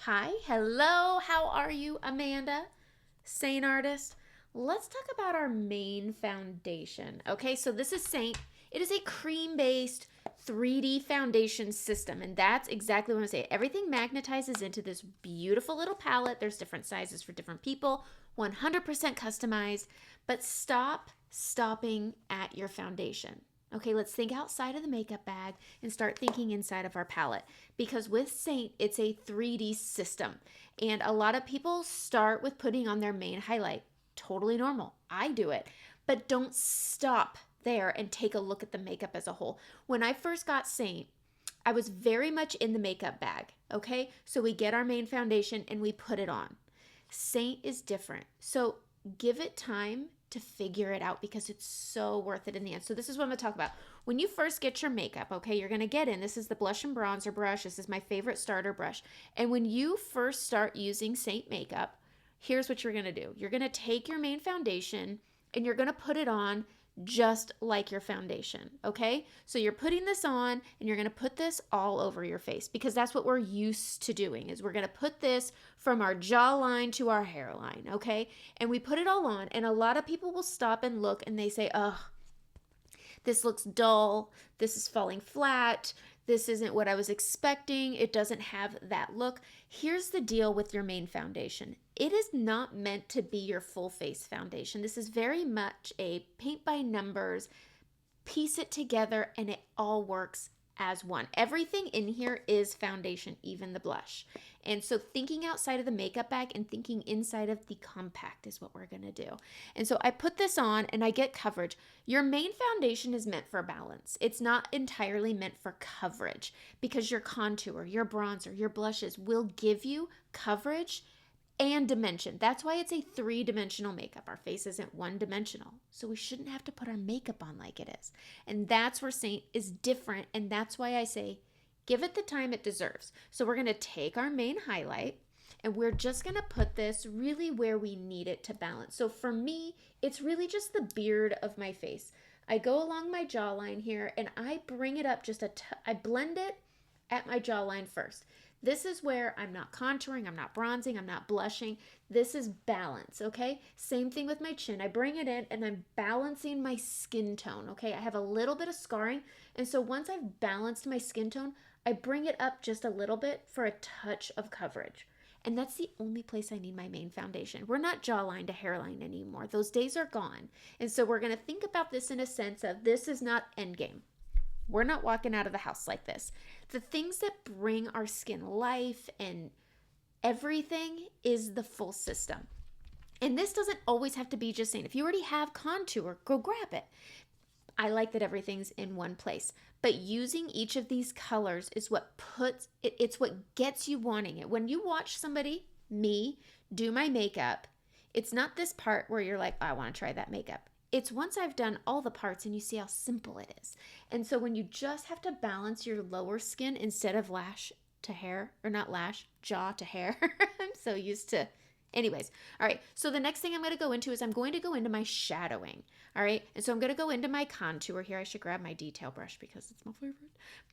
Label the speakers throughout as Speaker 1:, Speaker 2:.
Speaker 1: Hi, hello, how are you, Amanda? Seint artist. Let's talk about our main foundation. Okay, so this is Seint. It is a cream-based 3D foundation system, and that's exactly what I say. Everything magnetizes into this beautiful little palette. There's different sizes for different people, 100% customized, but stop stopping at your foundation. Okay, let's think outside of the makeup bag and start thinking inside of our palette. Because with Seint, it's a 3D system. And a lot of people start with putting on their main highlight. Totally normal. I do it. But don't stop there and take a look at the makeup as a whole. When I first got Seint, I was very much in the makeup bag. Okay, so we get our main foundation and we put it on. Seint is different. So give it time to figure it out because it's so worth it in the end. So this is what I'm going to talk about. When you first get your makeup, okay, you're going to get in. This is the blush and bronzer brush. This is my favorite starter brush. And when you first start using Seint Makeup, here's what you're going to do. You're going to take your main foundation and you're going to put it on just like your foundation, okay? So you're putting this on and you're going to put this all over your face because that's what we're used to doing is we're going to put this from our jawline to our hairline, okay? And we put it all on and a lot of people will stop and look and they say, "Oh, this looks dull. This is falling flat. This isn't what I was expecting. It doesn't have that look." Here's the deal with your main foundation. It is not meant to be your full face foundation. This is very much a paint by numbers, piece it together, and it all works as one. Everything in here is foundation, even the blush. And so thinking outside of the makeup bag and thinking inside of the compact is what we're gonna do. And so I put this on and I get coverage. Your main foundation is meant for balance. It's not entirely meant for coverage because your contour, your bronzer, your blushes will give you coverage and dimension. That's why it's a 3-dimensional makeup. Our face isn't 1-dimensional. So we shouldn't have to put our makeup on like it is. And that's where Seint is different. And that's why I say, give it the time it deserves. So we're going to take our main highlight and we're just going to put this really where we need it to balance. So for me, it's really just the beard of my face. I go along my jawline here and I bring it up I blend it at my jawline first. This is where I'm not contouring, I'm not bronzing, I'm not blushing. This is balance, okay? Same thing with my chin. I bring it in and I'm balancing my skin tone, okay? I have a little bit of scarring, and so once I've balanced my skin tone, I bring it up just a little bit for a touch of coverage. And that's the only place I need my main foundation. We're not jawline to hairline anymore. Those days are gone. And so we're gonna think about this in a sense of this is not endgame. We're not walking out of the house like this. The things that bring our skin life and everything is the full system. And this doesn't always have to be just saying, if you already have contour, go grab it. I like that everything's in one place. But using each of these colors is what it's what gets you wanting it. When you watch somebody, me, do my makeup, it's not this part where you're like, oh, I want to try that makeup. It's once I've done all the parts and you see how simple it is. And so when you just have to balance your lower skin instead of lash to hair, or not lash, jaw to hair. I'm so used to, anyways. All right, so the next thing I'm gonna go into is I'm going to go into my shadowing. All right, and so I'm gonna go into my contour here. I should grab my detail brush because it's my favorite.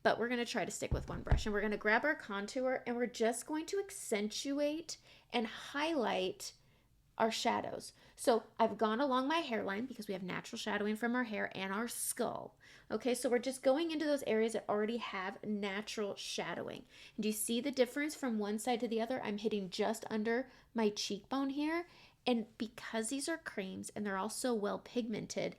Speaker 1: But we're gonna try to stick with one brush and we're gonna grab our contour and we're just going to accentuate and highlight our shadows. So I've gone along my hairline because we have natural shadowing from our hair and our skull. Okay, so we're just going into those areas that already have natural shadowing. And do you see the difference from one side to the other? I'm hitting just under my cheekbone here. And because these are creams and they're all so well pigmented,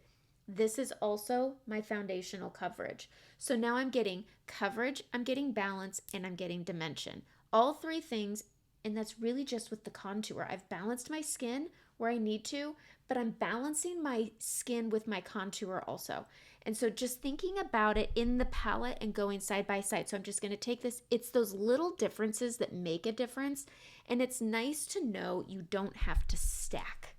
Speaker 1: this is also my foundational coverage. So now I'm getting coverage, I'm getting balance, and I'm getting dimension. All three things. And that's really just with the contour. I've balanced my skin where I need to, but I'm balancing my skin with my contour also. And so just thinking about it in the palette and going side by side. So I'm just gonna take this. It's those little differences that make a difference. And it's nice to know you don't have to stack.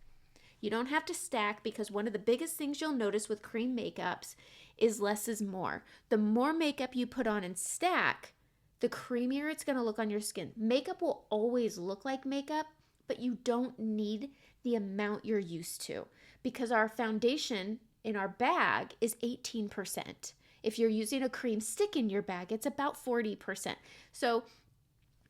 Speaker 1: You don't have to stack because one of the biggest things you'll notice with cream makeups is less is more. The more makeup you put on and stack, the creamier it's going to look on your skin. Makeup will always look like makeup, but you don't need the amount you're used to because our foundation in our bag is 18%. If you're using a cream stick in your bag, it's about 40%. So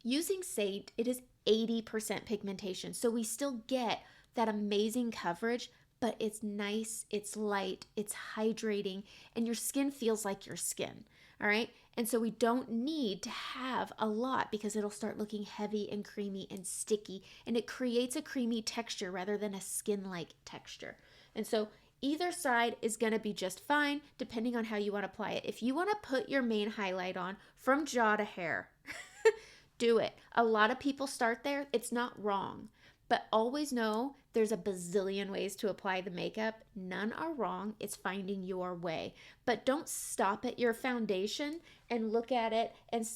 Speaker 1: Using Seint, it is 80% pigmentation. So we still get that amazing coverage, but it's nice, it's light, it's hydrating, and your skin feels like your skin. All right. And so we don't need to have a lot because it'll start looking heavy and creamy and sticky, and it creates a creamy texture rather than a skin-like texture. And so either side is going to be just fine depending on how you want to apply it. If you want to put your main highlight on from jaw to hair, do it. A lot of people start there. It's not wrong. But always know there's a bazillion ways to apply the makeup. None are wrong. It's finding your way. But don't stop at your foundation and look at it and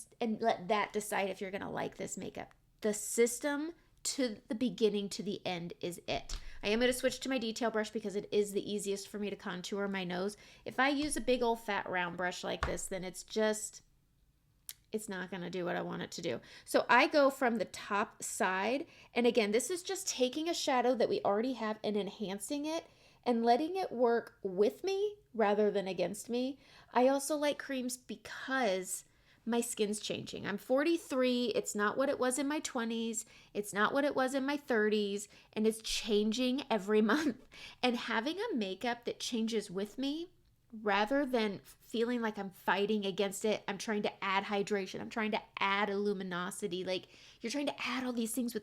Speaker 1: let that decide if you're going to like this makeup. The system to the beginning to the end is it. I am going to switch to my detail brush because it is the easiest for me to contour my nose. If I use a big old fat round brush like this, then it's not going to do what I want it to do. So I go from the top side. And again, this is just taking a shadow that we already have and enhancing it and letting it work with me rather than against me. I also like creams because my skin's changing. I'm 43. It's not what it was in my 20s. It's not what it was in my 30s. And it's changing every month. And having a makeup that changes with me rather than feeling like I'm fighting against it, I'm trying to add hydration, I'm trying to add a luminosity, like you're trying to add all these things with,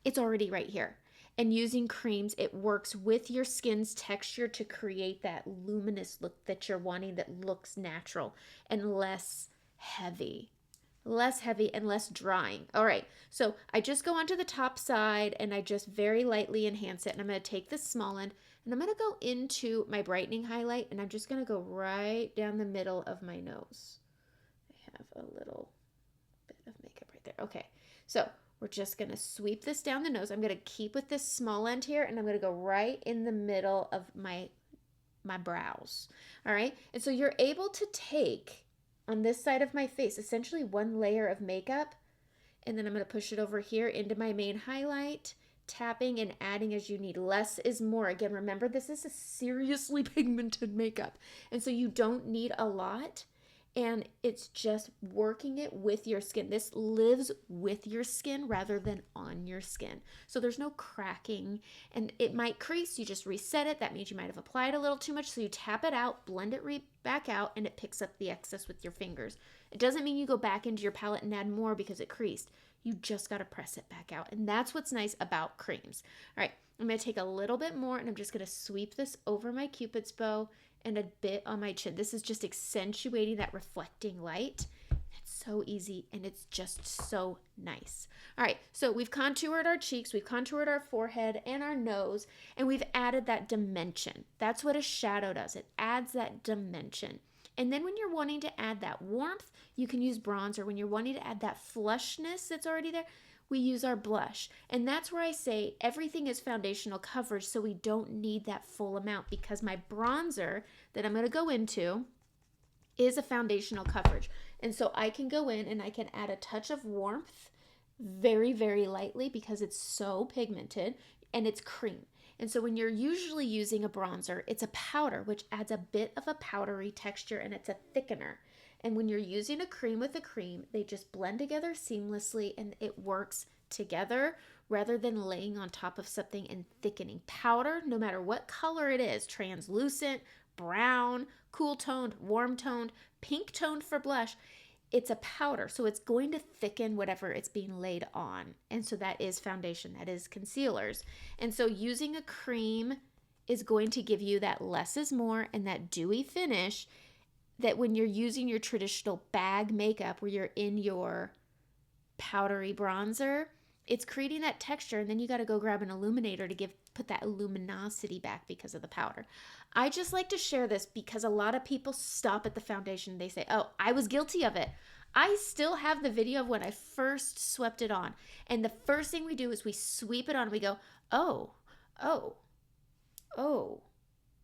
Speaker 1: it's already right here. And using creams, it works with your skin's texture to create that luminous look that you're wanting that looks natural and less heavy and less drying. All right, so I just go onto the top side and I just very lightly enhance it. And I'm going to take the small end and I'm going to go into my brightening highlight and I'm just going to go right down the middle of my nose. I have a little bit of makeup right there. Okay, so we're just going to sweep this down the nose. I'm going to keep with this small end here and I'm going to go right in the middle of my brows. All right, and so you're able to take on this side of my face, essentially one layer of makeup, and then I'm going to push it over here into my main highlight, tapping and adding as you need. Less is more. Again, remember, this is a seriously pigmented makeup, and so you don't need a lot, and it's just working it with your skin. This lives with your skin rather than on your skin. So there's no cracking, and it might crease. You just reset it. That means you might have applied a little too much, so you tap it out, blend it back out, and it picks up the excess with your fingers. It doesn't mean you go back into your palette and add more because it creased. You just got to press it back out, and that's what's nice about creams. All right, I'm going to take a little bit more, and I'm just going to sweep this over my Cupid's bow and a bit on my chin. This is just accentuating that reflecting light. It's so easy and it's just so nice. All right, so we've contoured our cheeks, we've contoured our forehead and our nose, and we've added that dimension. That's what a shadow does. It adds that dimension. And then when you're wanting to add that warmth, you can use bronzer. When you're wanting to add that flushness that's already there, we use our blush. And that's where I say everything is foundational coverage, so we don't need that full amount because my bronzer that I'm going to go into is a foundational coverage. And so I can go in and I can add a touch of warmth very, very lightly because it's so pigmented and it's cream. And so when you're usually using a bronzer, it's a powder, which adds a bit of a powdery texture and it's a thickener. And when you're using a cream with a cream, they just blend together seamlessly and it works together rather than laying on top of something and thickening. Powder, no matter what color it is, translucent, brown, cool toned, warm toned, pink toned for blush, it's a powder. So it's going to thicken whatever it's being laid on. And so that is foundation, that is concealers. And so using a cream is going to give you that less is more and that dewy finish that when you're using your traditional bag makeup where you're in your powdery bronzer, it's creating that texture, and then you got to go grab an illuminator to put that luminosity back because of the powder. I just like to share this because a lot of people stop at the foundation. They say, oh, I was guilty of it. I still have the video of when I first swept it on. And the first thing we do is we sweep it on and we go, oh.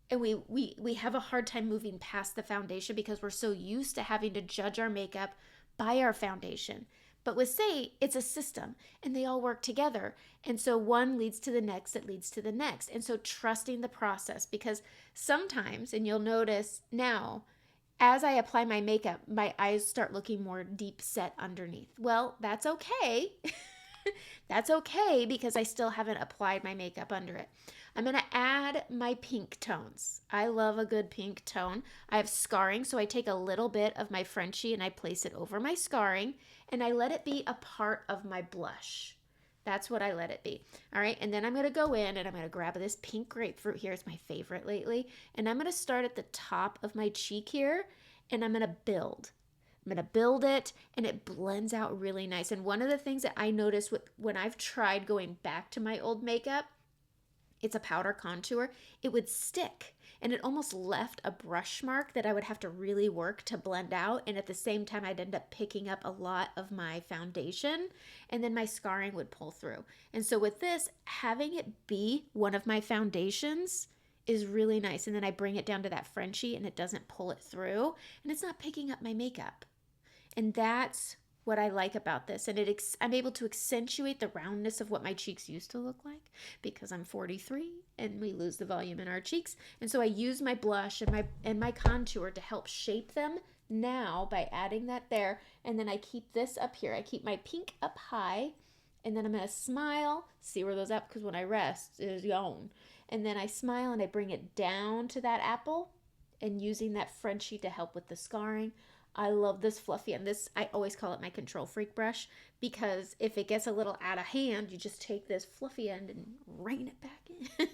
Speaker 1: And we have a hard time moving past the foundation because we're so used to having to judge our makeup by our foundation. But with Seint, it's a system and they all work together. And so one leads to the next, it leads to the next. And so trusting the process, because sometimes, and you'll notice now, as I apply my makeup, my eyes start looking more deep set underneath. Well, that's okay. That's okay because I still haven't applied my makeup under it. I'm going to add my pink tones. I love a good pink tone. I have scarring, so I take a little bit of my Frenchie and I place it over my scarring and I let it be a part of my blush. That's what I let it be. All right, and then I'm going to go in and I'm going to grab this pink grapefruit here. It's my favorite lately. And I'm going to start at the top of my cheek here and I'm going to build. I'm going to build it and it blends out really nice. And one of the things that I noticed when I've tried going back to my old makeup, it's a powder contour, it would stick and it almost left a brush mark that I would have to really work to blend out. And at the same time, I'd end up picking up a lot of my foundation and then my scarring would pull through. And so with this, having it be one of my foundations is really nice. And then I bring it down to that Frenchie and it doesn't pull it through and it's not picking up my makeup. And that's what I like about this. And I'm able to accentuate the roundness of what my cheeks used to look like because I'm 43 and we lose the volume in our cheeks. And so I use my blush and my contour to help shape them now by adding that there. And then I keep this up here. I keep my pink up high and then I'm going to smile. See where those up? Because when I rest, it is gone. And then I smile and I bring it down to that apple and using that Frenchie to help with the scarring. I love this fluffy, and this, I always call it my control freak brush because if it gets a little out of hand, you just take this fluffy end and rein it back in.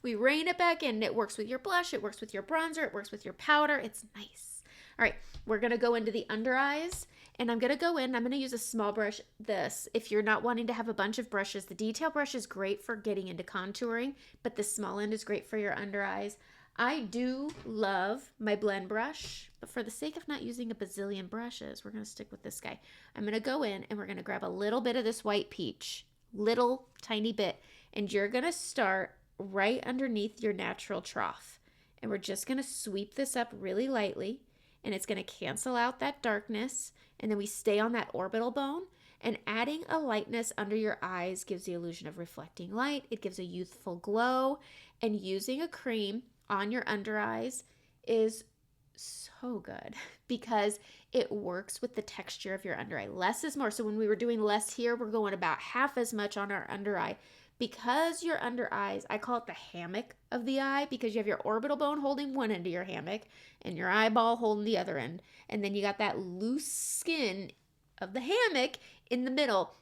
Speaker 1: We rein it back in. It works with your blush, it works with your bronzer, it works with your powder. It's nice. All right, we're going to go into the under eyes, and I'm going to go in. I'm going to use a small brush. This, if you're not wanting to have a bunch of brushes, the detail brush is great for getting into contouring, but the small end is great for your under eyes. I do love my blend brush, but for the sake of not using a bazillion brushes, we're going to stick with this guy. I'm going to go in and we're going to grab a little bit of this white peach, little tiny bit, and you're going to start right underneath your natural trough. And we're just going to sweep this up really lightly, and it's going to cancel out that darkness, and then we stay on that orbital bone. And adding a lightness under your eyes gives the illusion of reflecting light. It gives a youthful glow, and using a cream on your under eyes is so good because it works with the texture of your under eye. Less is more. So when we were doing less here, we're going about half as much on our under eye because your under eyes, I call it the hammock of the eye because you have your orbital bone holding one end of your hammock and your eyeball holding the other end. And then you got that loose skin of the hammock in the middle.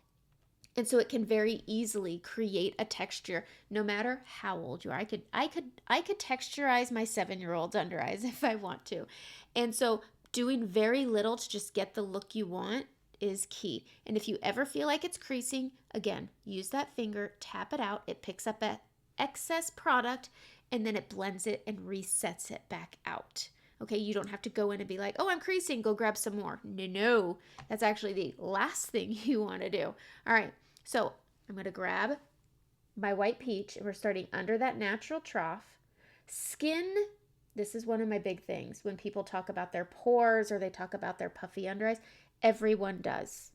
Speaker 1: And so it can very easily create a texture no matter how old you are. I could texturize my 7-year-old's under eyes if I want to. And so doing very little to just get the look you want is key. And if you ever feel like it's creasing, again, use that finger, tap it out. It picks up excess product and then it blends it and resets it back out. Okay, you don't have to go in and be like, oh, I'm creasing, go grab some more. No, that's actually the last thing you want to do. All right, so I'm going to grab my white peach, and we're starting under that natural trough. Skin, this is one of my big things. When people talk about their pores or they talk about their puffy under eyes, everyone does.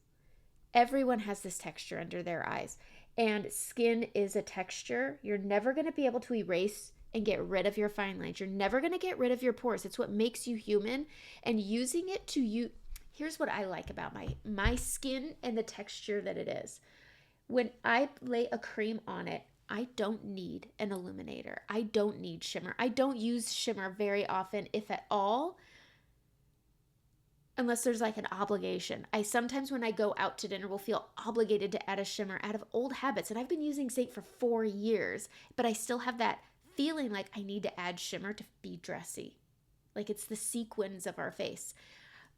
Speaker 1: Everyone has this texture under their eyes, and skin is a texture. You're never going to be able to erase and get rid of your fine lines. You're never going to get rid of your pores. It's what makes you human. And using it to you, here's what I like about my skin and the texture that it is. When I lay a cream on it, I don't need an illuminator. I don't need shimmer. I don't use shimmer very often, if at all, unless there's like an obligation. I sometimes when I go out to dinner will feel obligated to add a shimmer out of old habits. And I've been using Seint for 4 years, but I still have that feeling like I need to add shimmer to be dressy. Like it's the sequins of our face.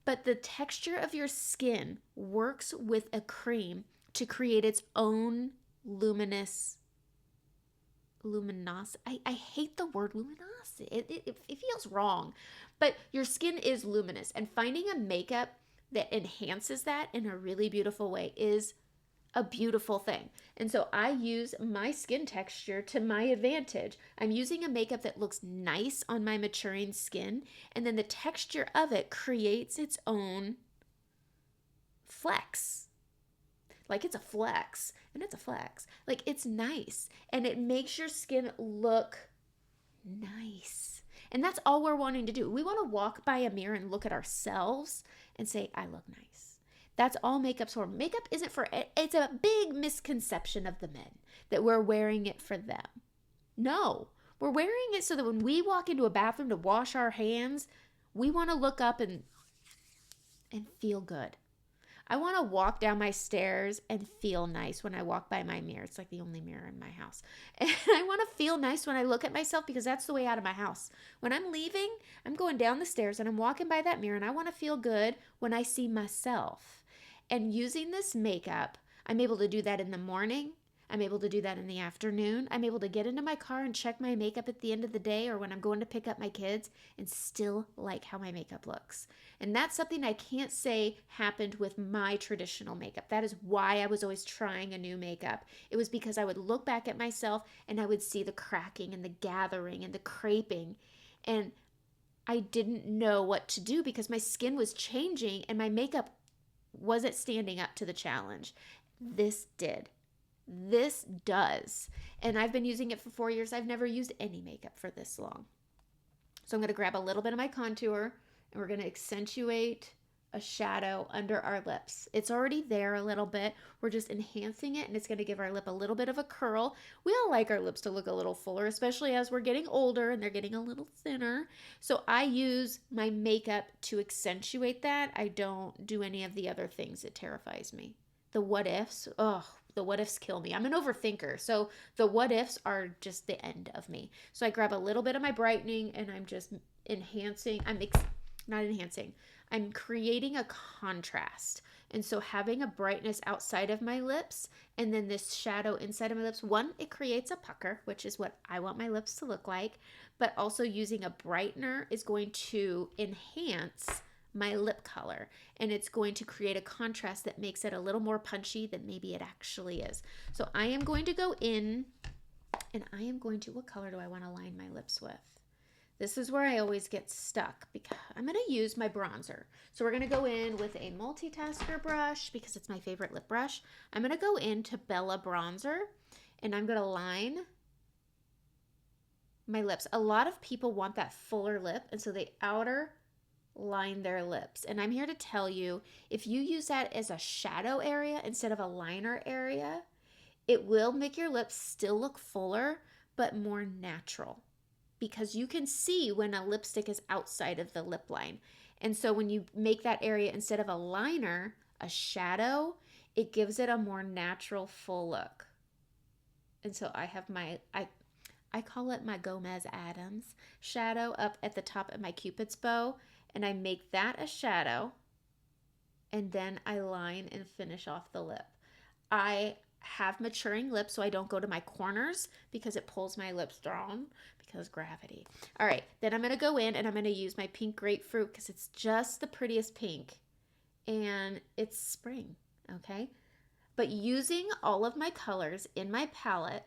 Speaker 1: But the texture of your skin works with a cream to create its own luminosity. I hate the word luminosity. It feels wrong. But your skin is luminous. And finding a makeup that enhances that in a really beautiful way is a beautiful thing. And so I use my skin texture to my advantage. I'm using a makeup that looks nice on my maturing skin, and then the texture of it creates its own flex. Like it's a flex, and it's a flex. Like it's nice, and it makes your skin look nice. And that's all we're wanting to do. We want to walk by a mirror and look at ourselves and say, I look nice. That's all makeup's for. Makeup isn't for, it's a big misconception of the men that we're wearing it for them. No, we're wearing it so that when we walk into a bathroom to wash our hands, we want to look up and feel good. I want to walk down my stairs and feel nice when I walk by my mirror. It's like the only mirror in my house. And I want to feel nice when I look at myself because that's the way out of my house. When I'm leaving, I'm going down the stairs and I'm walking by that mirror and I want to feel good when I see myself. And using this makeup, I'm able to do that in the morning. I'm able to do that in the afternoon. I'm able to get into my car and check my makeup at the end of the day or when I'm going to pick up my kids and still like how my makeup looks. And that's something I can't say happened with my traditional makeup. That is why I was always trying a new makeup. It was because I would look back at myself and I would see the cracking and the gathering and the creping. And I didn't know what to do because my skin was changing and my makeup wasn't standing up to the challenge. This did. This does. And I've been using it for 4 years. I've never used any makeup for this long. So I'm going to grab a little bit of my contour and we're going to accentuate a shadow under our lips. It's already there a little bit. We're just enhancing it and it's going to give our lip a little bit of a curl. We all like our lips to look a little fuller, especially as we're getting older and they're getting a little thinner. So I use my makeup to accentuate that. I don't do any of the other things. It terrifies me. The what ifs, the what ifs kill me. I'm an overthinker. So the what ifs are just the end of me. So I grab a little bit of my brightening and I'm just enhancing. I'm creating a contrast. And so having a brightness outside of my lips and then this shadow inside of my lips, one, it creates a pucker, which is what I want my lips to look like. But also using a brightener is going to enhance my lip color and it's going to create a contrast that makes it a little more punchy than maybe it actually is. So I am going to go in and I am going to, what color do I want to line my lips with? This is where I always get stuck because I'm going to use my bronzer. So we're going to go in with a multitasker brush because it's my favorite lip brush. I'm going to go into Bella Bronzer and I'm going to line my lips. A lot of people want that fuller lip and so they outer line their lips. And I'm here to tell you, if you use that as a shadow area instead of a liner area, it will make your lips still look fuller, but more natural because you can see when a lipstick is outside of the lip line. And so when you make that area instead of a liner, a shadow, it gives it a more natural full look. And so I have I call it my Gomez Adams shadow up at the top of my Cupid's bow. And I make that a shadow and then I line and finish off the lip. I have maturing lips so I don't go to my corners because it pulls my lips down because gravity. All right, then I'm going to go in and I'm going to use my pink grapefruit because it's just the prettiest pink and it's spring, okay? But using all of my colors in my palette,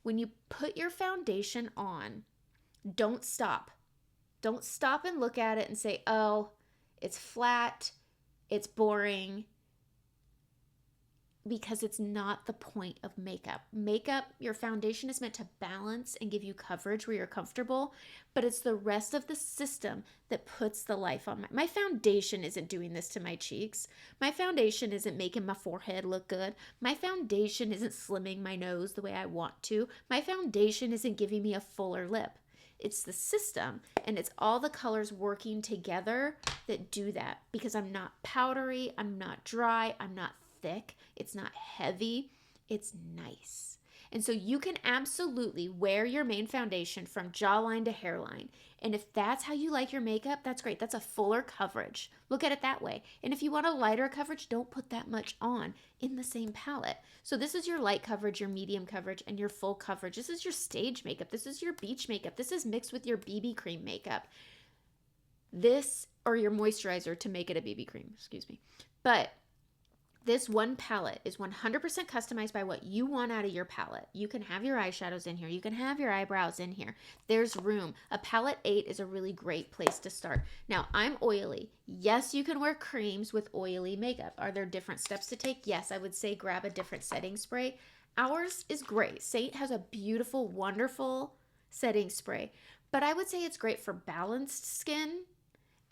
Speaker 1: when you put your foundation on, don't stop. Don't stop and look at it and say, oh, it's flat, it's boring, because it's not the point of makeup. Makeup, your foundation is meant to balance and give you coverage where you're comfortable, but it's the rest of the system that puts the life on. My foundation isn't doing this to my cheeks. My foundation isn't making my forehead look good. My foundation isn't slimming my nose the way I want to. My foundation isn't giving me a fuller lip. It's the system and it's all the colors working together that do that because I'm not powdery, I'm not dry, I'm not thick, it's not heavy, it's nice. And so you can absolutely wear your main foundation from jawline to hairline. And if that's how you like your makeup, that's great. That's a fuller coverage. Look at it that way. And if you want a lighter coverage, don't put that much on in the same palette. So this is your light coverage, your medium coverage, and your full coverage. This is your stage makeup. This is your beach makeup. This is mixed with your BB cream makeup. This, or your moisturizer to make it a BB cream, excuse me. But this one palette is 100% customized by what you want out of your palette. You can have your eyeshadows in here. You can have your eyebrows in here. There's room. A palette 8 is a really great place to start. Now, I'm oily. Yes, you can wear creams with oily makeup. Are there different steps to take? Yes, I would say grab a different setting spray. Ours is great. Seint has a beautiful, wonderful setting spray. But I would say it's great for balanced skin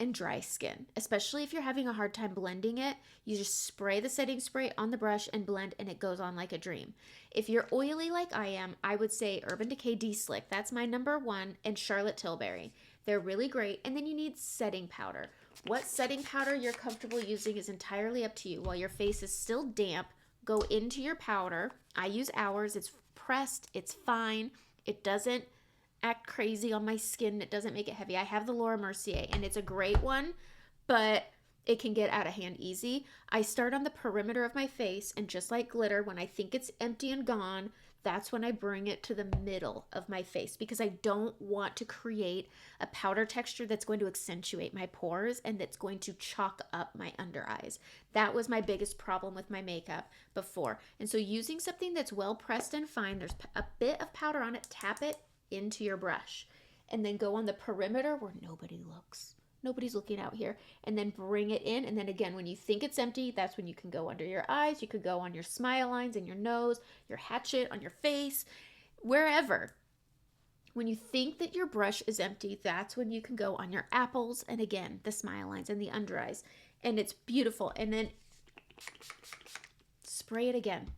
Speaker 1: and dry skin, especially if you're having a hard time blending it. You just spray the setting spray on the brush and blend, and it goes on like a dream. If you're oily like I am, I would say Urban Decay D-Slick. That's my number one, and Charlotte Tilbury. They're really great. And then you need setting powder. What setting powder you're comfortable using is entirely up to you. While your face is still damp, go into your powder. I use Ours. It's pressed. It's fine. It doesn't act crazy on my skin. It doesn't make it heavy. I have the Laura Mercier, and it's a great one, but it can get out of hand easy. I start on the perimeter of my face, and just like glitter, when I think it's empty and gone, that's when I bring it to the middle of my face, because I don't want to create a powder texture that's going to accentuate my pores and that's going to chalk up my under eyes. That was my biggest problem with my makeup before. And so using something that's well pressed and fine, there's a bit of powder on it, tap it into your brush, and then go on the perimeter where nobody looks. Nobody's looking out here, and then bring it in. And then again, when you think it's empty, that's when you can go under your eyes. You could go on your smile lines and your nose, your hatchet on your face, wherever. When you think that your brush is empty, that's when you can go on your apples, and again, the smile lines and the under eyes, and it's beautiful. And then spray it again.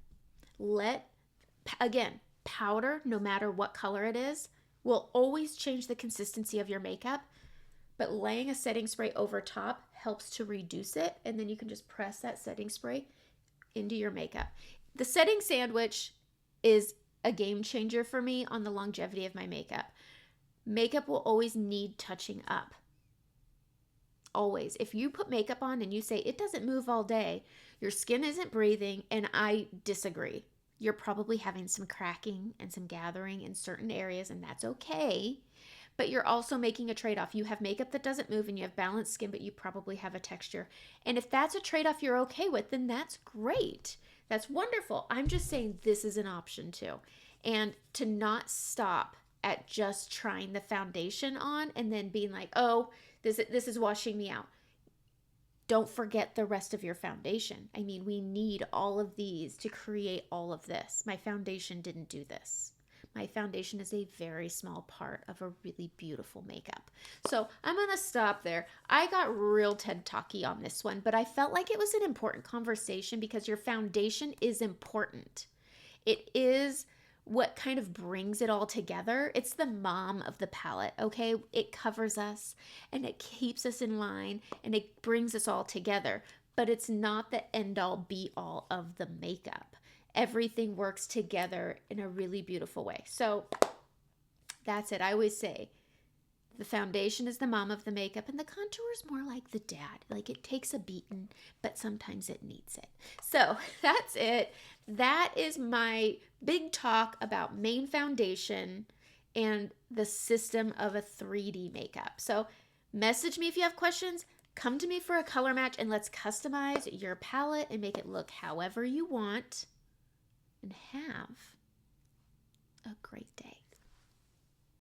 Speaker 1: Again, powder, no matter what color it is, will always change the consistency of your makeup, but laying a setting spray over top helps to reduce it, and then you can just press that setting spray into your makeup. The setting sandwich is a game changer for me on the longevity of my makeup. Makeup will always need touching up. Always. If you put makeup on and you say it doesn't move all day, your skin isn't breathing, and I disagree. You're probably having some cracking and some gathering in certain areas, and that's okay. But you're also making a trade-off. You have makeup that doesn't move and you have balanced skin, but you probably have a texture. And if that's a trade-off you're okay with, then that's great. That's wonderful. I'm just saying this is an option too. And to not stop at just trying the foundation on and then being like, oh, this is washing me out. Don't forget the rest of your foundation. I mean, we need all of these to create all of this. My foundation didn't do this. My foundation is a very small part of a really beautiful makeup. So I'm going to stop there. I got real TED Talky on this one, but I felt like it was an important conversation because your foundation is important. It is what kind of brings it all together. It's the mom of the palette, okay? It covers us and it keeps us in line and it brings us all together, but it's not the end all be all of the makeup. Everything works together in a really beautiful way. So that's it. I always say the foundation is the mom of the makeup and the contour is more like the dad. Like it takes a beating, but sometimes it needs it. So that's it. That is my big talk about main foundation and the system of a 3D makeup. So message me if you have questions. Come to me for a color match and let's customize your palette and make it look however you want. And have a great day.